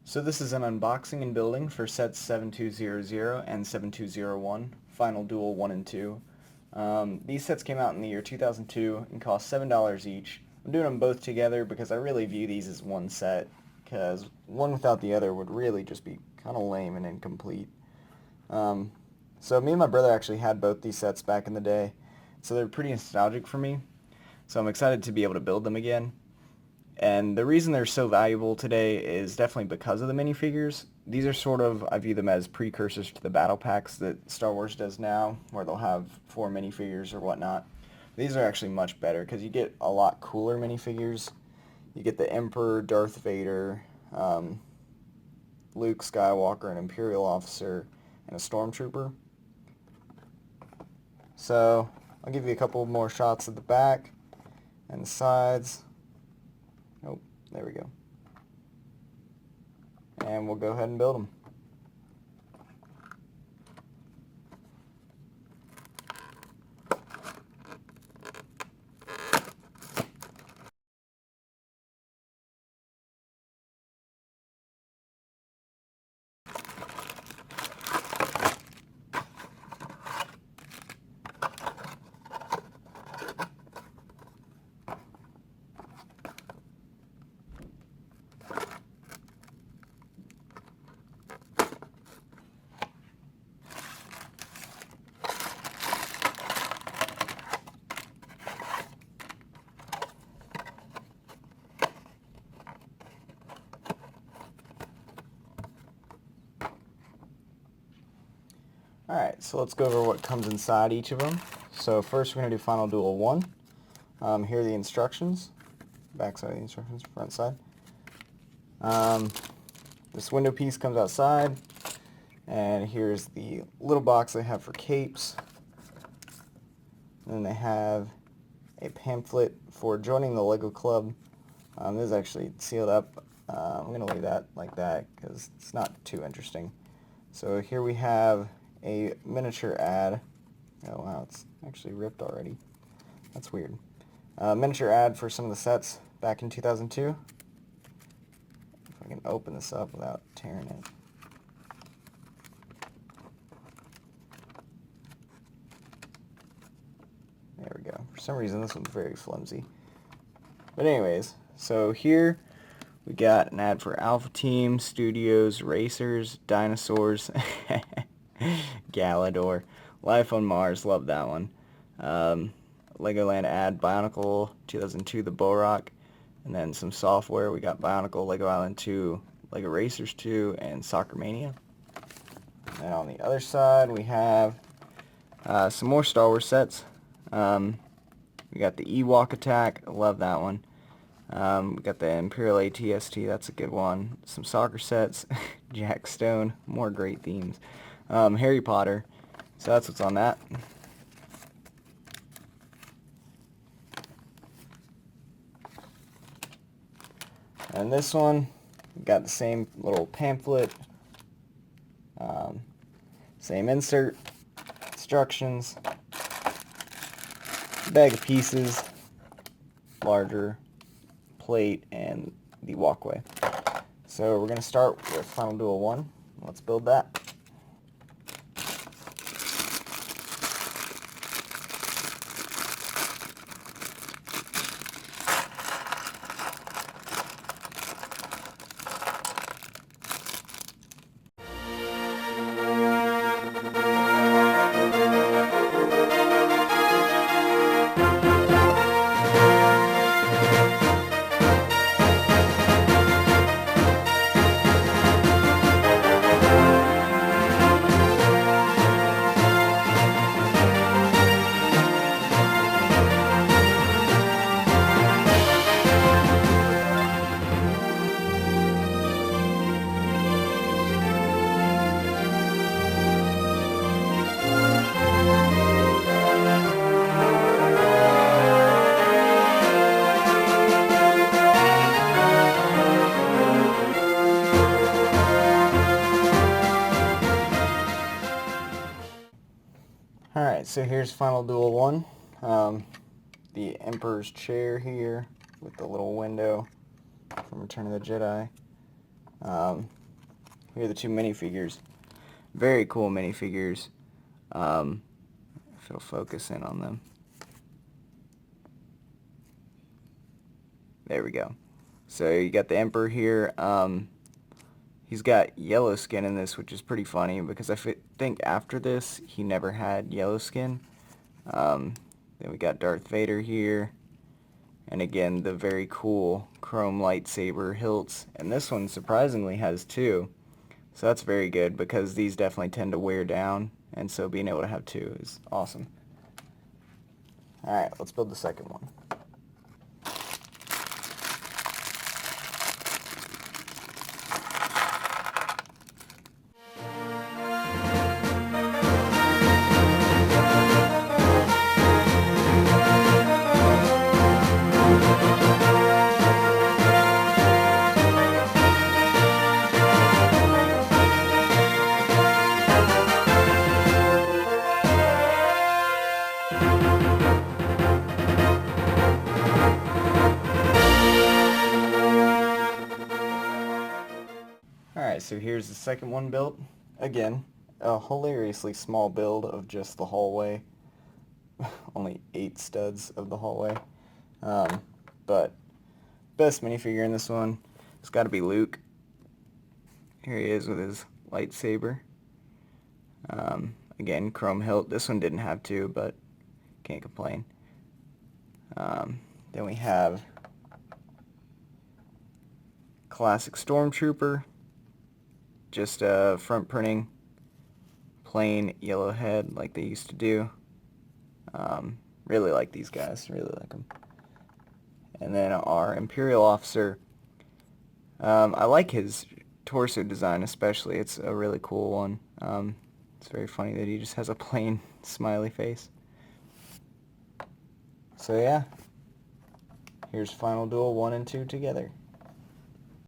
So this is an unboxing and building for sets 7200 and 7201, Final Duel 1 and 2. These sets came out in the year 2002 and cost $7 each. I'm doing them both together because I really view these as one set, because one without the other would really just be kind of lame and incomplete. So me and my brother actually had both these sets back in the day, so they're pretty nostalgic for me. So I'm excited to be able to build them again. And the reason they're so valuable today is definitely because of the minifigures. These are sort of, I view them as precursors to the battle packs that Star Wars does now, where they'll have 4 minifigures or whatnot. These are actually much better because you get a lot cooler minifigures. You get the Emperor, Darth Vader, Luke Skywalker, an Imperial Officer, and a Stormtrooper. So I'll give you a couple more shots at the back and the sides. Oh, there we go. And we'll go ahead and build them. Alright, so let's go over what comes inside each of them. So first we're going to do Final Duel 1. Here are the instructions. Back side of the instructions, front side. This window piece comes outside. And here's the little box they have for capes. And then they have a pamphlet for joining the Lego Club. This is actually sealed up. I'm going to leave that like that because it's not too interesting. So here we have a miniature ad. Oh wow, it's actually ripped already. That's weird. Miniature ad for some of the sets back in 2002. If I can open this up without tearing it. There we go. For some reason this one's very flimsy. But anyways, so here we got an ad for Alpha Team, Studios, Racers, Dinosaurs, Galador, Life on Mars, love that one. Legoland ad, Bionicle, 2002, the Borak, and then some software. We got Bionicle, Lego Island 2, Lego Racers 2, and Soccer Mania. And on the other side, we have some more Star Wars sets. We got the Ewok Attack, I love that one. We got the Imperial ATST, that's a good one. Some soccer sets, Jack Stone, more great themes. Harry Potter, so that's what's on that. And this one, we got the same little pamphlet, same insert, instructions, bag of pieces, larger plate, and the walkway. So we're going to start with Final Duel 1. Let's build that. Alright, so here's Final Duel 1. The Emperor's chair here with the little window from Return of the Jedi. here are the two minifigures. Very cool minifigures. If it'll focus in on them. There we go. So you got the Emperor here. He's got yellow skin in this, which is pretty funny because I think after this he never had yellow skin. Then we got Darth Vader here. And again, the very cool chrome lightsaber hilts. And this one surprisingly has two. So that's very good because these definitely tend to wear down. And so being able to have two is awesome. Alright, let's build the second one. Alright, so here's the second one built. Again, a hilariously small build of just the hallway. Only 8 studs of the hallway. But best minifigure in this one, it's got to be Luke. Here he is with his lightsaber. Again, chrome hilt. This one didn't have two, but can't complain. Then we have classic Stormtrooper. Just front printing, plain yellow head like they used to do. Really like these guys, really like them. And then our Imperial Officer. I like his torso design especially. It's a really cool one. It's very funny that he just has a plain smiley face. So yeah, here's Final Duel 1 and 2 together.